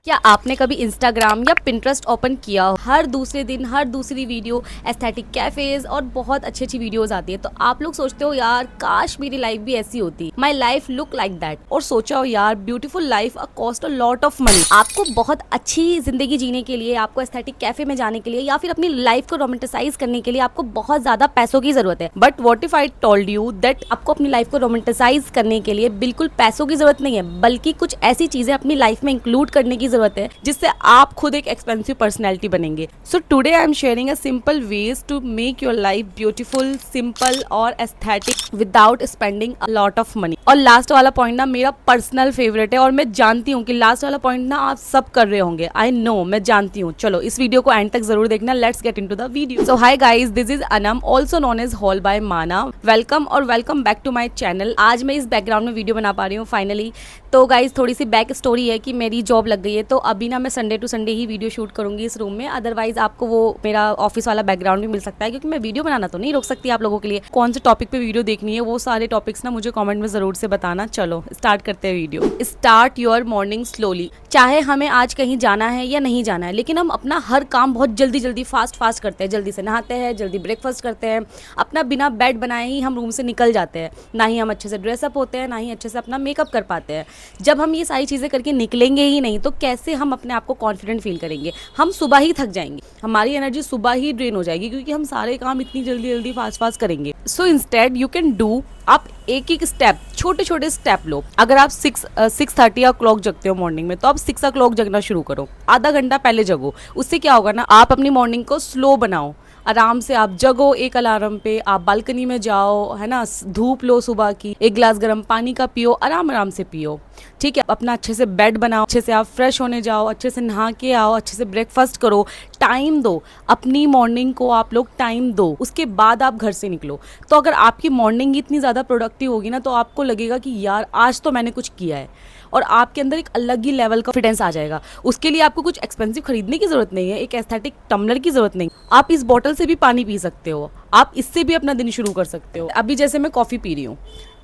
क्या आपने कभी इंस्टाग्राम या पिंटरेस्ट ओपन किया हो? हर दूसरे दिन हर दूसरी वीडियो एस्थेटिक कैफेज और बहुत अच्छी अच्छी वीडियोस आती है। तो आप लोग सोचते हो यार काश मेरी लाइफ भी ऐसी होती, my life look like that. और सोचा हो यार beautiful life a cost a lot of money. आपको बहुत अच्छी जिंदगी जीने के लिए, आपको एस्थेटिक कैफे में जाने के लिए या फिर अपनी लाइफ को रोमांटिसाइज करने के लिए आपको बहुत ज्यादा पैसों की जरूरत है। But what if I told you that आपको अपनी लाइफ को रोमांटिसाइज करने के लिए बिल्कुल पैसों की जरूरत नहीं है, बल्कि कुछ ऐसी चीजें अपनी लाइफ में इंक्लूड करने की जरूरत है जिससे आप खुद एक एक्सपेंसिव पर्सनैलिटी बनेंगे। So today I am sharing a simple ways to make your life beautiful, simple और aesthetic without spending a lot of money. और लास्ट वाला पॉइंट ना मेरा पर्सनल फेवरेट है और मैं जानती हूँ कि लास्ट वाला पॉइंट ना आप सब कर रहे होंगे। आई नो, मैं जानती हूँ। चलो इस वीडियो को एंड तक जरूर देखना। Let's get into the video. So hi guys, this is Anam, also known as hall by माना। वेलकम और welcome back to my channel. आज मैं इस बैकग्राउंड में वीडियो बना पा रही हूँ फाइनली। तो गाइज थोड़ी सी बैक स्टोरी है कि मेरी जॉब लग गई है, तो अभी ना मैं संडे टू संडे ही वीडियो शूट करूंगी इस रूम में। अदरवाइज आपको वो मेरा ऑफिस वाला बैकग्राउंड भी मिल सकता है, क्योंकि मैं वीडियो बनाना तो नहीं रोक सकती आप लोगों के लिए। कौन से टॉपिक पे वीडियो देखनी है वो सारे टॉपिक्स ना मुझे कमेंट में जरूर से बताना। चलो स्टार्ट करते हैं video. Start your morning slowly. चाहे हमें आज कहीं जाना है या नहीं जाना है, लेकिन हम अपना हर काम बहुत जल्दी जल्दी फास्ट करते हैं। जल्दी से नहाते हैं, जल्दी ब्रेकफास्ट करते हैं, अपना बिना बेड बनाए ही हम रूम से निकल जाते हैं। ना ही हम अच्छे से ड्रेसअप होते हैं, ना ही अच्छे से अपना मेकअप कर पाते हैं। जब हम ये सारी चीज़ें करके निकलेंगे ही नहीं तो कैसे हम अपने आप को कॉन्फिडेंट फील करेंगे? हम सुबह ही थक जाएंगे, हमारी एनर्जी सुबह ही ड्रेन हो जाएगी, क्योंकि हम सारे काम इतनी जल्दी जल्दी फास्ट करेंगे। So instead you can do, आप एक एक स्टेप, छोटे छोटे स्टेप लो। अगर आप 6:30 o'clock जगते हो मॉर्निंग में, तो आप 6 o'clock जगना शुरू करो। आधा घंटा पहले जगो। उससे क्या होगा ना, आप अपनी मॉर्निंग को स्लो बनाओ। आराम से आप जगो एक अलार्म पे, आप बालकनी में जाओ, है ना, धूप लो सुबह की, एक गिलास गर्म पानी का पियो, आराम से पियो। ठीक है, अपना अच्छे से बेड बनाओ, अच्छे से आप फ्रेश होने जाओ, अच्छे से नहा के आओ, अच्छे से ब्रेकफास्ट करो। टाइम दो अपनी मॉर्निंग को, आप लोग टाइम दो। उसके बाद आप घर से निकलो। तो अगर आपकी मॉर्निंग इतनी ज़्यादा प्रोडक्टिव होगी ना, तो आपको लगेगा कि यार आज तो मैंने कुछ किया है, और आपके अंदर एक अलग ही लेवल का कॉन्फिडेंस आ जाएगा। उसके लिए आपको कुछ एक्सपेंसिव खरीदने की जरूरत नहीं है, एक एस्थेटिक टम्बलर की जरूरत नहीं। आप इस बॉटल से भी पानी पी सकते हो, आप इससे भी अपना दिन शुरू कर सकते हो। अभी जैसे मैं कॉफ़ी पी रही हूँ,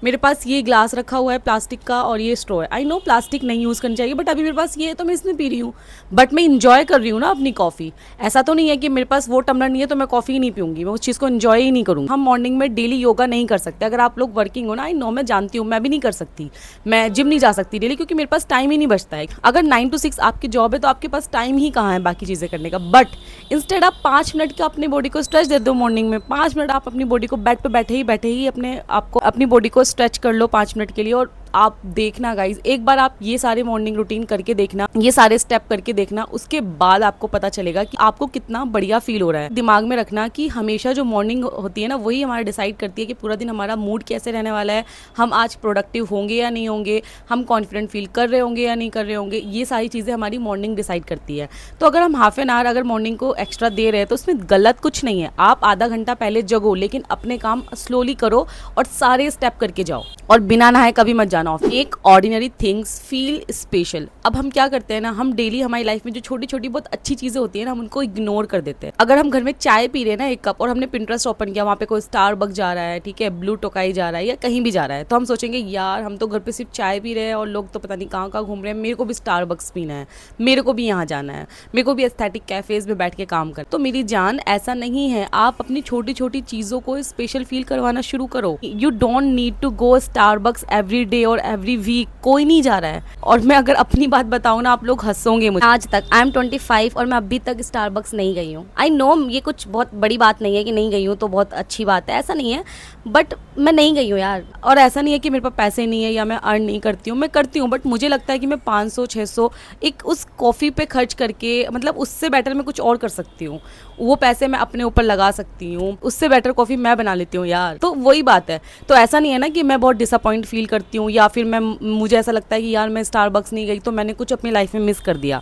मेरे पास ये ग्लास रखा हुआ है प्लास्टिक का और ये स्ट्रॉ है। आई नो प्लास्टिक नहीं यूज़ करनी चाहिए, बट अभी मेरे पास ये है तो मैं इसमें पी रही हूँ। बट मैं इंजॉय कर रही हूँ ना अपनी कॉफ़ी। ऐसा तो नहीं है कि मेरे पास वो टम्बलर नहीं है तो मैं कॉफ़ी ही नहीं पीऊँगी, मैं उस चीज़ को इंजॉय ही नहीं करूँगी। हम मॉर्निंग में डेली योगा नहीं कर सकते। अगर आप लोग वर्किंग हो ना, आई नो, मैं जानती हूँ, मैं भी नहीं कर सकती। मैं जिम नहीं जा सकती डेली, क्योंकि मेरे पास टाइम ही नहीं बचता है। अगर 9 to 6 आपकी जॉब है तो आपके पास टाइम ही कहाँ है बाकी चीज़ें करने का। बट इंस्टेड आप 5 मिनट का अपनी बॉडी को स्ट्रेच दे दो मॉर्निंग में। 5 मिनट आप अपनी बॉडी को बेड पे बैठे ही अपने आपको अपनी बॉडी को स्ट्रेच कर लो 5 मिनट के लिए। और आप देखना गाइज, एक बार आप ये सारे मॉर्निंग रूटीन करके देखना, ये सारे स्टेप करके देखना, उसके बाद आपको पता चलेगा कि आपको कितना बढ़िया फील हो रहा है। दिमाग में रखना कि हमेशा जो मॉर्निंग होती है ना, वही हमारा डिसाइड करती है कि पूरा दिन हमारा मूड कैसे रहने वाला है, हम आज प्रोडक्टिव होंगे या नहीं होंगे, हम कॉन्फिडेंट फील कर रहे होंगे या नहीं कर रहे होंगे। ये सारी चीज़ें हमारी मॉर्निंग डिसाइड करती है। तो अगर हम हाफ एन आवर अगर मॉर्निंग को एक्स्ट्रा दे रहे हैं तो उसमें गलत कुछ नहीं है। आप आधा घंटा पहले जगो, लेकिन अपने काम स्लोली करो और सारे स्टेप करके जाओ, और बिना नहाए कभी मत जाना ऑफ। एक ऑर्डिनरी थिंग्स फील स्पेशल। अब हम क्या करते हैं ना, हम डेली हमारी लाइफ में जो छोटी छोटी बहुत अच्छी चीजें होती है ना, हम उनको इग्नोर कर देते हैं। अगर हम घर में चाय पी रहे हैं ना 1 कप, और हमने पिंटरेस्ट ओपन किया, वहाँ पे कोई स्टारबक्स जा रहा है, ठीक है, ब्लू टोकाई जा रहा है या कहीं भी जा रहा है, तो हम सोचेंगे यार हम तो घर पे सिर्फ चाय पी रहे हैं और लोग तो पता नहीं कहाँ घूम रहे हैं, मेरे को भी स्टारबक्स पीना है, मेरे को भी यहाँ जाना है, मेरे को भी एस्थेटिक कैफेज में बैठ के काम कर। तो मेरी जान, ऐसा नहीं है। आप अपनी छोटी छोटी चीजों को स्पेशल फील करवाना शुरू करो। You don't need to go Starbucks every day और एवरी वीक। कोई नहीं जा रहा है। और मैं अगर अपनी बात बताऊं ना, आप लोग हंसोगे मुझे। आज तक आई एम 25 और मैं अभी तक स्टारबक्स नहीं गई हूँ। आई नो ये कुछ बहुत बड़ी बात नहीं है कि नहीं गई हूँ तो बहुत अच्छी बात है, ऐसा नहीं है, बट मैं नहीं गई हूँ यार। और ऐसा नहीं है कि मेरे पास पैसे नहीं है या मैं अर्न नहीं करती हूँ, मैं करती हूँ, बट मुझे लगता है कि मैं 500-600 एक उस कॉफ़ी पे खर्च करके, मतलब उससे बेटर मैं कुछ और कर सकती हूँ। वो पैसे मैं अपने ऊपर लगा सकती हूँ, उससे बेटर कॉफ़ी मैं बना लेती हूँ यार। तो वही बात है। तो ऐसा नहीं है ना कि मैं बहुत डिसअपॉइंट फील करती हूँ, या फिर मुझे ऐसा लगता है कि यार मैं स्टारबक्स नहीं गई तो मैंने कुछ अपनी लाइफ में मिस कर दिया,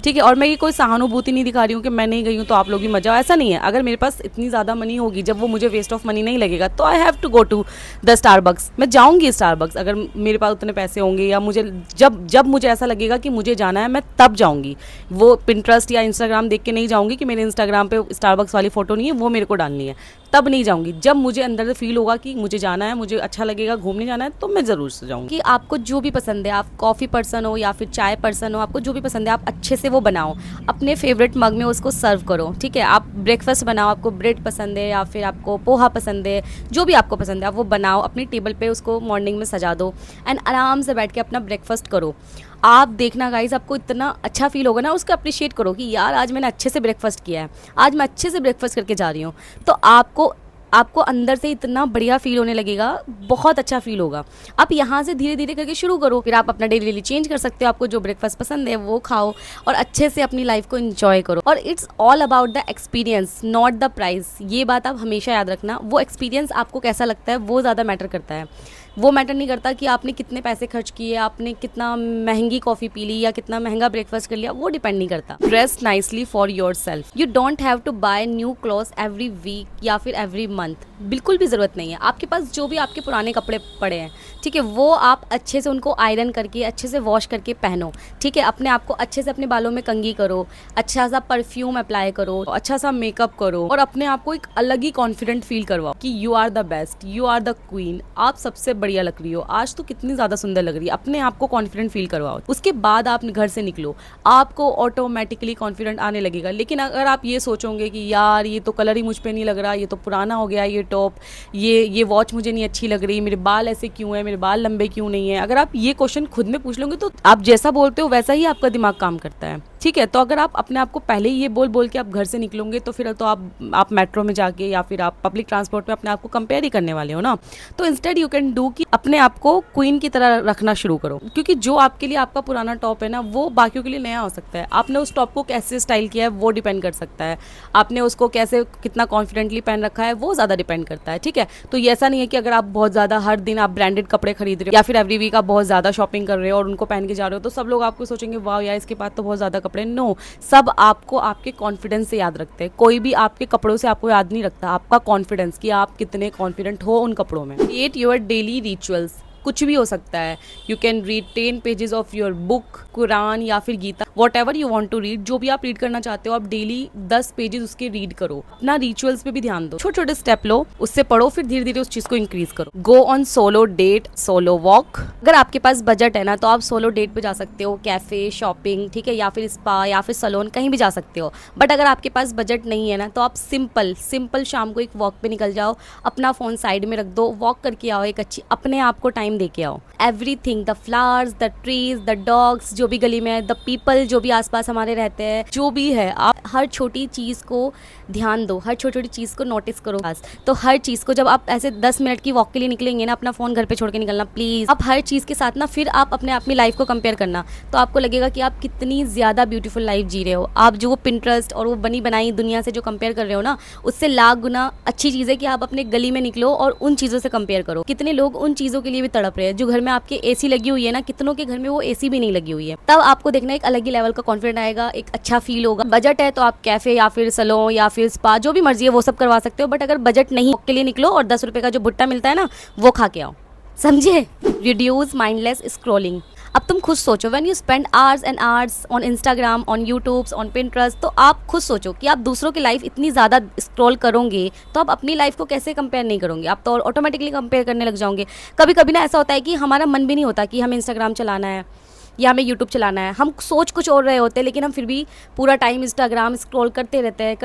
ठीक है। और मैं ये कोई सहानुभूति नहीं दिखा रही हूँ कि मैं नहीं गई हूँ तो आप लोग भी मत जाओ, ऐसा नहीं है। अगर मेरे पास इतनी ज़्यादा मनी होगी, जब वो मुझे वेस्ट ऑफ मनी नहीं लगेगा, तो I have to go to the Starbucks. मैं जाऊँगी स्टारबक्स अगर मेरे पास उतने पैसे होंगे, या मुझे जब मुझे ऐसा लगेगा कि मुझे जाना है, मैं तब जाऊँगी। वो पिंटरेस्ट या इंस्टाग्राम देख के नहीं जाऊँगी कि मेरे इंस्टाग्राम पे स्टारबक्स वाली फ़ोटो नहीं है, वो मेरे को डालनी है। तब नहीं जाऊंगी। जब मुझे अंदर से फील होगा कि मुझे जाना है, मुझे अच्छा लगेगा, घूमने जाना है, तो मैं ज़रूर से जाऊंगी। कि आपको जो भी पसंद है, आप कॉफ़ी पर्सन हो या फिर चाय पर्सन हो, आपको जो भी पसंद है आप अच्छे से वो बनाओ, अपने फेवरेट मग में उसको सर्व करो, ठीक है। आप ब्रेकफास्ट बनाओ, आपको ब्रेड पसंद है या फिर आपको पोहा पसंद है, जो भी आपको पसंद है आप वो बनाओ, अपनी टेबल पे उसको मॉर्निंग में सजा दो एंड आराम से बैठ के अपना ब्रेकफास्ट करो। आप देखना गाइस, आपको इतना अच्छा फील होगा ना, उसको अप्रिशिएट करो कि यार आज मैंने अच्छे से ब्रेकफास्ट किया है, आज मैं अच्छे से ब्रेकफास्ट करके जा रही हूँ। तो आपको आपको अंदर से इतना बढ़िया फील होने लगेगा, बहुत अच्छा फील होगा। आप यहाँ से धीरे धीरे करके शुरू करो, फिर आप अपना डेली चेंज कर सकते हो, आपको जो ब्रेकफास्ट पसंद है वो खाओ और अच्छे से अपनी लाइफ को एंजॉय करो। और it's all about the experience not the price, ये बात आप हमेशा याद रखना। वो एक्सपीरियंस आपको कैसा लगता है वो ज़्यादा मैटर करता है। वो मैटर नहीं करता कि आपने कितने पैसे खर्च किए, आपने कितना महंगी कॉफ़ी पी ली या कितना महंगा ब्रेकफास्ट कर लिया, वो डिपेंड नहीं करता। Dress nicely for yourself, you don't have to buy new clothes every week या फिर एवरी मंथ, बिल्कुल भी ज़रूरत नहीं है। आपके पास जो भी आपके पुराने कपड़े पड़े हैं, ठीक है, वो आप अच्छे से उनको आयरन करके अच्छे से वॉश करके पहनो, ठीक है। अपने आप को अच्छे से अपने बालों में कंघी करो, अच्छा सा परफ्यूम अप्लाई करो, अच्छा सा मेकअप करो और अपने आप को एक अलग ही कॉन्फिडेंट फील करवाओ कि you are the best, you are the queen, आप सबसे बढ़िया लग रही हो, आज तो कितनी ज़्यादा सुंदर लग रही है। अपने आप को कॉन्फिडेंट फील करवाओ, उसके बाद आप घर से निकलो, आपको ऑटोमेटिकली कॉन्फिडेंट आने लगेगा। लेकिन अगर आप ये सोचोगे कि यार ये तो कलर ही मुझ पे नहीं लग रहा, ये तो पुराना हो गया, ये टॉप, ये वॉच मुझे नहीं अच्छी लग रही, मेरे बाल ऐसे क्यों है, मेरे बाल लंबे क्यों नहीं है, अगर आप ये क्वेश्चन खुद में पूछ लोगे तो आप जैसा बोलते हो वैसा ही आपका दिमाग काम करता है, ठीक है। तो अगर आप अपने आप को पहले ही ये बोल के आप घर से निकलोगे तो फिर तो आप मेट्रो में जाके या फिर आप पब्लिक ट्रांसपोर्ट में अपने आप को कंपेयर ही करने वाले हो ना। तो इंस्टेड यू कैन डू कि अपने आप को क्वीन की तरह रखना शुरू करो, क्योंकि जो आपके लिए आपका पुराना टॉप है ना, वो बाकियों के लिए नया हो सकता है। आपने उस टॉप को कैसे स्टाइल किया है वो डिपेंड कर सकता है, आपने उसको कैसे कितना कॉन्फिडेंटली पहन रखा है वो ज़्यादा डिपेंड करता है, ठीक है। तो ये ऐसा नहीं है कि अगर आप बहुत ज़्यादा हर दिन आप ब्रांडेड कपड़े खरीद रहे हो या फिर एवरी वीक आप बहुत ज़्यादा शॉपिंग कर रहे हो और उनको पहन के जा रहे हो तो सब लोग आपको सोचेंगे वाह यार इसके पास तो बहुत ज़्यादा कपड़े। नो, सब आपको आपके कॉन्फिडेंस से याद रखते हैं। कोई भी आपके कपड़ों से आपको याद नहीं रखता, आपका कॉन्फिडेंस कि आप कितने कॉन्फिडेंट हो उन कपड़ों में। क्रिएट योर डेली रिचुअल्स, कुछ भी हो सकता है। You can read 10 pages of your book, Quran या फिर Gita, whatever you want to read, जो भी आप रीड करना चाहते हो आप डेली 10 पेजेस उसके रीड करो। अपना रिचुअल्स पे भी ध्यान दो, छोटे छोटे स्टेप लो, उससे पढ़ो, फिर धीरे धीरे उस चीज को इंक्रीज करो। Go on solo date, solo walk, अगर आपके पास बजट है ना तो आप सोलो डेट पे जा सकते हो, कैफे, शॉपिंग, ठीक है, या फिर स्पा या फिर सैलून, कहीं भी जा सकते हो। बट अगर आपके पास बजट नहीं है ना तो आप सिंपल शाम को एक वॉक पे निकल जाओ, अपना फोन साइड में रख दो, वॉक करके आओ, एक अच्छी अपने आप को टाइम दे के आओ। Everything, the flowers, the trees, the dogs जो भी गली में है, द पीपल जो भी आसपास हमारे रहते हैं, जो भी है, आप हर छोटी चीज़ को ध्यान दो, हर छोटी छोटी चीज़ को नोटिस करो। तो हर चीज़ को जब आप ऐसे 10 मिनट की वॉक के लिए निकलेंगे ना, अपना फ़ोन घर पे छोड़ के निकलना प्लीज़। आप हर चीज़ के साथ ना फिर आप अपनी लाइफ को कंपेयर करना, तो आपको लगेगा कि आप कितनी ज़्यादा ब्यूटीफुल लाइफ जी रहे हो। आप जो वो पिंटरेस्ट और वो बनी बनाई दुनिया से जो कंपेयर कर रहे हो ना, उससे लाख गुना अच्छी चीज़ है कि आप अपने गली में निकलो और उन चीज़ों से कंपेयर करो। कितने लोग उन चीज़ों के लिए भी तड़प रहे हैं, जो घर में आपके एसी लगी हुई है ना, कितनों के घर में वो एसी भी नहीं लगी हुई है। तब आपको देखना एक अलग ही लेवल का कॉन्फिडेंट आएगा, एक अच्छा फील होगा। बजट है तो आप कैफे या फिर सैलून या फिर स्पा, जो भी मर्जी है वो सब करवा सकते हो। बट अगर बजट नहीं, के लिए निकलो और 10 रुपए का जो भुट्टा मिलता है ना वो खा के आओ, समझे। Reduce mindless scrolling. अब तुम खुद सोचो, when you spend hours and hours on Instagram, on YouTubes, on Pinterest, तो आप खुद सोचो कि आप दूसरों की लाइफ इतनी ज़्यादा स्क्रॉल करोगे तो आप अपनी लाइफ को कैसे कंपेयर नहीं करोगे, आप तो ऑटोमेटिकली कंपेयर करने लग जाओगे। कभी कभी ना ऐसा होता है कि हमारा मन भी नहीं होता कि हमें इंस्टाग्राम चलाना है या हमें यूट्यूब चलाना है, हम सोच कुछ और रहे होते हैं लेकिन हम फिर भी पूरा टाइम इंस्टाग्राम स्क्रॉल करते रहते हैं,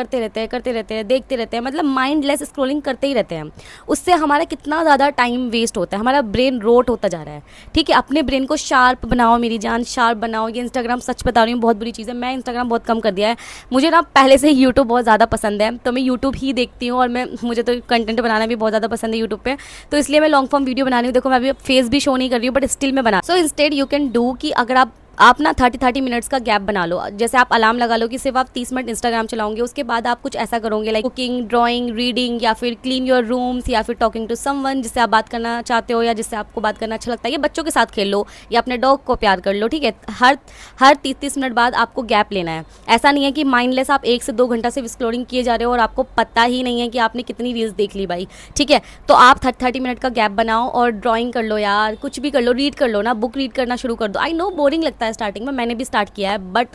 देखते रहते हैं, मतलब माइंडलेस स्क्रॉलिंग करते ही रहते हैं। उससे हमारा कितना ज़्यादा टाइम वेस्ट होता है, हमारा ब्रेन रोट होता जा रहा है, ठीक है। अपने ब्रेन को शार्प बनाओ मेरी जान, शार्प बनाओ। ये इंस्टाग्राम सच बता रही हूँ बहुत बुरी चीज़ है, मैं इंस्टाग्राम बहुत कम कर दिया है। मुझे ना पहले से ही यूट्यूब बहुत ज़्यादा पसंद है, तो मैं यूट्यूब ही देखती हूँ और मुझे तो कंटेंट बनाना भी बहुत ज़्यादा पसंद है यूट्यूब पे, तो इसलिए मैं लॉन्ग फॉर्म वीडियो बना रही हूँ। देखो मैं अभी फेस भी शो नहीं कर रही हूँ बट स्टिल मैं बना। So instead you can do कि अगर आप ना 30 मिनट्स का गैप बना लो, जैसे आप अलार्म लगा लो कि सिर्फ आप 30 मिनट इंस्टाग्राम चलाओगे, उसके बाद आप कुछ ऐसा करोगे लाइक कुकिंग, ड्राइंग, रीडिंग या फिर क्लीन योर रूम्स या फिर टॉकिंग टू समवन जिससे आप बात करना चाहते हो या जिससे आपको बात करना अच्छा लगता है, या बच्चों के साथ खेल लो या अपने डॉग को प्यार कर लो, ठीक है। हर 30 मिनट बाद आपको गैप लेना है। ऐसा नहीं है कि माइंडलेस आप 1 से 2 घंटा से स्क्रॉलिंग किए जा रहे हो और आपको पता ही नहीं है कि आपने कितनी रील्स देख ली भाई, ठीक है। तो आप 30 मिनट का गैप बनाओ और ड्राइंग कर लो यार, कुछ भी कर लो, रीड कर लो ना, बुक रीड करना शुरू कर दो। आई नो बोरिंग लगता है स्टार्टिंग में, मैंने भी स्टार्ट किया है, बट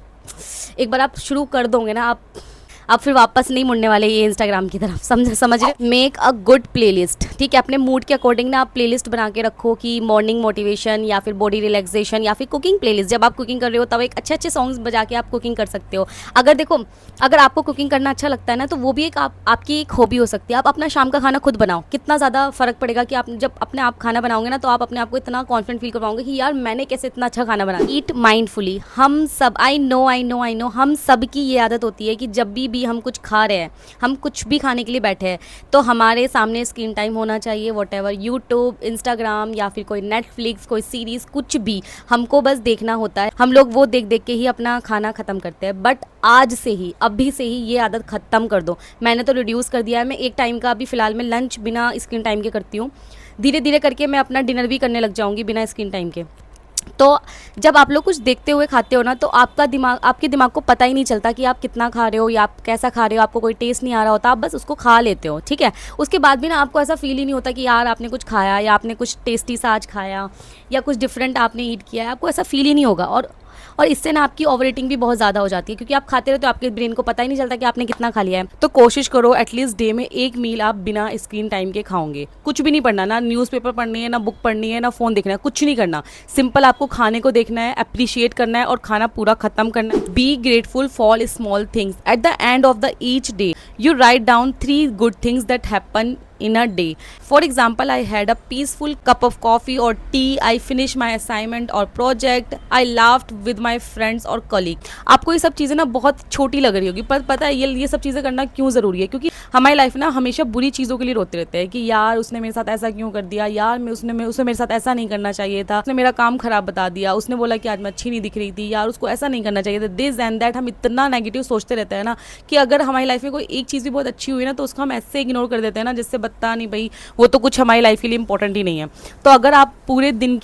एक बार आप शुरू कर दोगे ना, अब फिर वापस नहीं मुड़ने वाले ये इंस्टाग्राम की तरफ, समझ रहे। मेक अ गुड प्लेलिस्ट, ठीक है, अपने मूड के अकॉर्डिंग ना आप प्लेलिस्ट बना के रखो कि मॉर्निंग मोटिवेशन या फिर बॉडी रिलैक्सेशन या फिर कुकिंग प्लेलिस्ट। जब आप कुकिंग कर रहे हो तब एक अच्छे सॉन्ग्स बजा के आप कुकिंग कर सकते हो। अगर देखो, अगर आपको कुकिंग करना अच्छा लगता है ना, तो वो भी एक आपकी एक हॉबी हो सकती है। आप अपना शाम का खाना खुद बनाओ, कितना ज़्यादा फ़र्क पड़ेगा कि आप जब अपने आप खाना बनाओगे ना, तो आप अपने आप को इतना कॉन्फिडेंट फील करवाओगे कि यार मैंने कैसे इतना अच्छा खाना बनाया। ईट माइंडफुली। हम सब, आई नो, हम सब की ये आदत होती है कि जब भी हम कुछ खा रहे हैं, हम कुछ भी खाने के लिए बैठे हैं, तो हमारे सामने स्क्रीन टाइम होना चाहिए, व्हाटएवर, यूट्यूब, इंस्टाग्राम या फिर कोई नेटफ्लिक्स, कोई सीरीज़, कुछ भी हमको बस देखना होता है। हम लोग वो देख के ही अपना खाना ख़त्म करते हैं। बट आज से ही, अभी से ही ये आदत ख़त्म कर दो। मैंने तो रिड्यूस कर दिया है। मैं एक टाइम का अभी फ़िलहाल मैं लंच बिना स्क्रीन टाइम के करती हूँ। धीरे धीरे करके मैं अपना डिनर भी करने लग जाऊँगी बिना स्क्रीन टाइम के। तो जब आप लोग कुछ देखते हुए खाते हो ना, तो आपके दिमाग को पता ही नहीं चलता कि आप कितना खा रहे हो या आप कैसा खा रहे हो। आपको कोई टेस्ट नहीं आ रहा होता, आप बस उसको खा लेते हो, ठीक है। उसके बाद भी ना आपको ऐसा फील ही नहीं होता कि यार आपने कुछ खाया या आपने कुछ टेस्टी सा आज खाया या कुछ डिफरेंट आपने ईट किया है। आपको ऐसा फील ही नहीं होगा। और इससे ना आपकी ओवर ईटिंग भी बहुत ज़्यादा हो जाती है, क्योंकि आप खाते रहते हो, आपके ब्रेन को पता ही नहीं चलता कि आपने कितना खा लिया है। तो कोशिश करो एटलीस्ट डे में एक मील आप बिना स्क्रीन टाइम के खाओगे। कुछ भी नहीं पढ़ना, ना न्यूज़पेपर पढ़नी है, ना बुक पढ़नी है, ना फ़ोन देखना है, कुछ नहीं करना। सिंपल आपको खाने को देखना है, अप्रिशिएट करना है और खाना पूरा खत्म करना है। Be grateful for small things. At the end of the each day you write down 3 good things that happen in a day. For example, I had a peaceful cup of coffee or tea, I finished my assignment or project, I laughed with my friends or colleague. आपको ये सब चीज़ें ना बहुत छोटी लग रही होगी, पर पता है ये सब चीज़ें करना क्यों ज़रूरी है? क्योंकि हमारी लाइफ ना हमेशा बुरी चीज़ों के लिए रोते रहते हैं कि यार उसने मेरे साथ ऐसा क्यों कर दिया, यार उसने मेरे साथ ऐसा नहीं करना चाहिए था, उसने मेरा काम खराब बता दिया, उसने बोला कि आज मैं अच्छी नहीं दिख रही थी, यार उसको ऐसा नहीं करना चाहिए था, दिस एंड दैट। हम इतना नेगेटिव सोचते रहते हैं ना कि अगर हमारी लाइफ में कोई एक चीज़ भी बहुत अच्छी हुई ना, तो उसको हम ऐसे इग्नोर कर देते हैं ना, जिससे बता नहीं भाई वो तो कुछ हमारी लाइफ के लिए इंपॉर्टेंट ही नहीं है। तो अगर आप पूरे दिन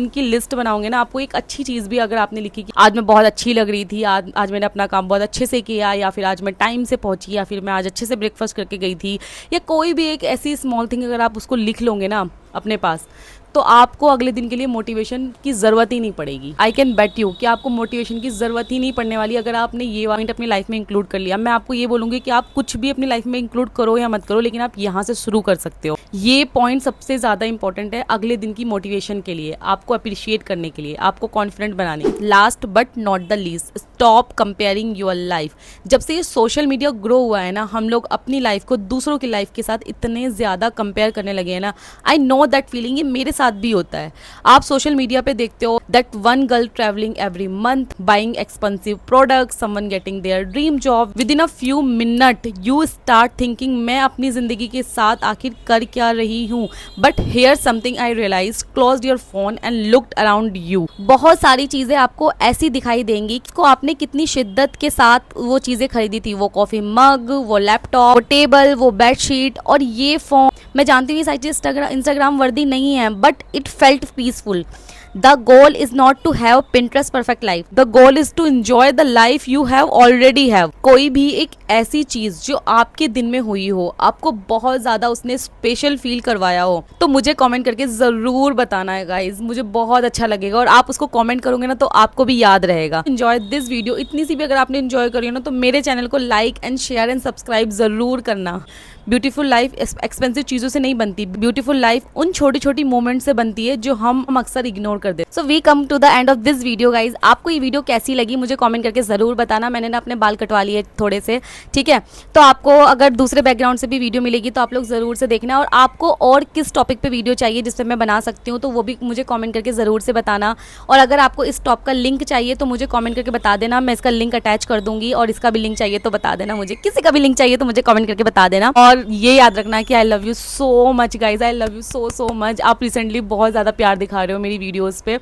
की लिस्ट बनाओगे ना, आपको एक अच्छी चीज़ भी अगर आपने लिखी कि आज मैं बहुत अच्छी लग रही थी, आज मैंने अपना काम बहुत अच्छे से किया, या फिर आज मैं टाइम से पहुंची, या फिर मैं आज अच्छे से ब्रेकफास्ट करके गई थी, या कोई भी एक ऐसी स्मॉल थिंग अगर आप उसको लिख लोगे ना अपने पास, तो आपको अगले दिन के लिए मोटिवेशन की ज़रूरत ही नहीं पड़ेगी। आई कैन बेट यू कि आपको मोटिवेशन की ज़रूरत ही नहीं पड़ने वाली अगर आपने ये पॉइंट अपनी लाइफ में इंक्लूड कर लिया। मैं आपको ये बोलूँगी कि आप कुछ भी अपनी लाइफ में इंक्लूड करो या मत करो, लेकिन आप यहाँ से शुरू कर सकते हो। ये पॉइंट सबसे ज़्यादा इंपॉर्टेंट है अगले दिन की मोटिवेशन के लिए, आपको अप्रिशिएट करने के लिए, आपको कॉन्फिडेंट बनाने। Last but not the least, stop comparing your life. जब से ये सोशल मीडिया ग्रो हुआ है ना, हम लोग अपनी लाइफ को दूसरों की लाइफ के साथ इतने ज़्यादा कंपेयर करने लगे हैं ना। आई नो दैट फीलिंग, ये मेरे साथ भी होता है। आप सोशल मीडिया पे देखते हो that one girl travelling every month, buying expensive products, someone getting their dream job. With in a few minute you start thinking मैं अपनी जिंदगी के साथ आखिर कर क्या रही हूँ। But here something I realize, closed your phone and looked around you. बहुत सारी चीजें आपको ऐसी दिखाई देंगी को आपने कितनी शिद्दत के साथ वो चीजें खरीदी थी, वो कॉफी मग, वो लैपटॉप, वो टेबल, वो बेडशीट और ये फोन। मैं जानती हूँ ये सारी चीज़ इंस्टाग्राम वर्दी नहीं है, but it felt peaceful. The goal is not to have Pinterest perfect life. The goal is to enjoy the life you have already have. कोई भी एक ऐसी चीज जो आपके दिन में हुई हो, आपको बहुत ज्यादा उसने स्पेशल फील करवाया हो, तो मुझे कमेंट करके जरूर बताना है गाइज। मुझे बहुत अच्छा लगेगा और आप उसको कमेंट करोगे ना तो आपको भी याद रहेगा। एंजॉय दिस वीडियो, इतनी सी भी अगर आपने एंजॉय करी हो ना, तो मेरे चैनल को like and share and subscribe जरूर करना। ब्यूटीफुल लाइफ एक्सपेंसिव चीज़ों से नहीं बनती, ब्यूटीफुल लाइफ उन छोटी छोटी मोमेंट से बनती है जो हम अक्सर इग्नोर कर देते। So we come to the end of this video guys. आपको ये वीडियो कैसी लगी मुझे कमेंट करके ज़रूर बताना। मैंने ना अपने बाल कटवा लिए थोड़े से, ठीक है, तो आपको अगर दूसरे बैकग्राउंड से भी वीडियो मिलेगी तो आप लोग ज़रूर से देखना। और आपको और किस टॉपिक पर वीडियो चाहिए जिससे मैं बना सकती हूँ, तो वो भी मुझे कॉमेंट करके ज़रूर से बताना। और अगर आपको इस टॉप का लिंक चाहिए तो मुझे कॉमेंट करके बता देना, मैं इसका लिंक अटैच कर दूंगी। और इसका भी लिंक चाहिए तो बता देना मुझे, किसी का भी लिंक चाहिए तो मुझे कॉमेंट करके बता देना। और ये याद रखना कि I love you so much guys, I love you so much. आप रिसेंटली बहुत ज़्यादा प्यार दिखा रहे हो मेरी वीडियोस पे,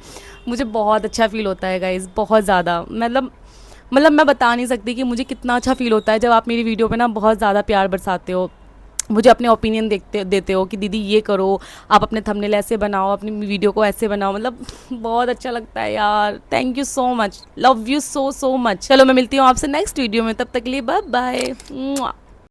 मुझे बहुत अच्छा फील होता है गाइज, बहुत ज़्यादा। मतलब मैं बता नहीं सकती कि मुझे कितना अच्छा फील होता है जब आप मेरी वीडियो पे ना बहुत ज़्यादा प्यार बरसाते हो, मुझे अपने ओपिनियन देते हो कि दीदी ये करो, आप अपने थंबनेल ऐसे बनाओ, अपनी वीडियो को ऐसे बनाओ। मतलब बहुत अच्छा लगता है यार। Thank you so much, love you so much. चलो मैं मिलती हूँ आपसे नेक्स्ट वीडियो में, तब तक के लिए बाय बाय।